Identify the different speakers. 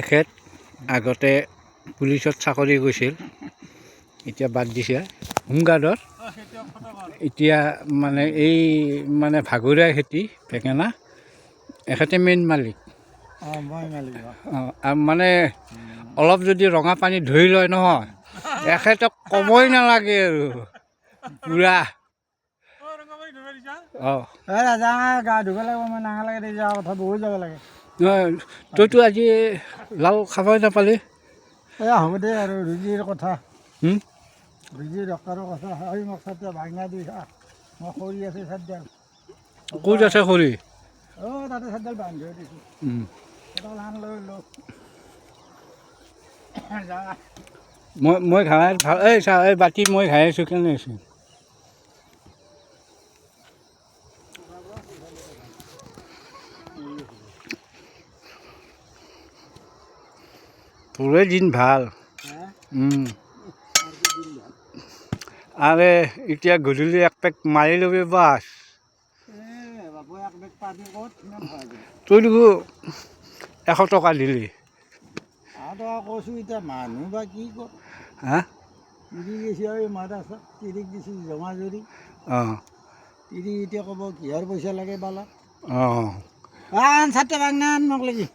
Speaker 1: এখেত আগতে পুলিচত চাকৰি কৰিছিল, এতিয়া বাদ দিছে হোমগাৰ্ডত। এতিয়া মানে এই মানে ভাগৰীয়া খেতি বেঙেনা এখেতে মেইন মালিক। আৰু মানে অলপ যদি ৰঙা পানী ধৰি লয় নহয়, এখেতক ক'বই নালাগে আৰু পুৰা।
Speaker 2: গা ধুব লাগিব, মই নালাগে যোৱা কথা বহুত যাব লাগে।
Speaker 1: তইতো আজি লাও খাবই নাপালি।
Speaker 2: হ'ব দে আৰু ৰুজিৰ কথা, ৰুজি ডক্টৰৰ কথা হয়। মোক চাতে ভাঙা দি মই খৰি আছে চাত দিয়াল।
Speaker 1: ক'ত আছে খৰি?
Speaker 2: তাতে চাতডাল বান্ধি থৈ দিছোঁ। ধান লৈ ল
Speaker 1: মই ঘাই ভাল এই চা এই বাতি মই ঘাই আছোঁ কেনে আছোঁ। তোৰে দিন ভাল। আৰে এতিয়া গধূলি এক পেক মাৰি ল'বি বাছ। তই দেখোন 100 টকা দিলি।
Speaker 2: কৈছোঁ এতিয়া মানুহ বা কি কৰ।
Speaker 1: হা
Speaker 2: তিৰি গেছি আৰু মাৰা তিৰিক দিছোঁ জমা জুৰি। তিৰি এতিয়া ক'ব কিহৰ পইচা লাগে বালা।
Speaker 1: অঁ
Speaker 2: চাতে বাঙান মোক লাগি।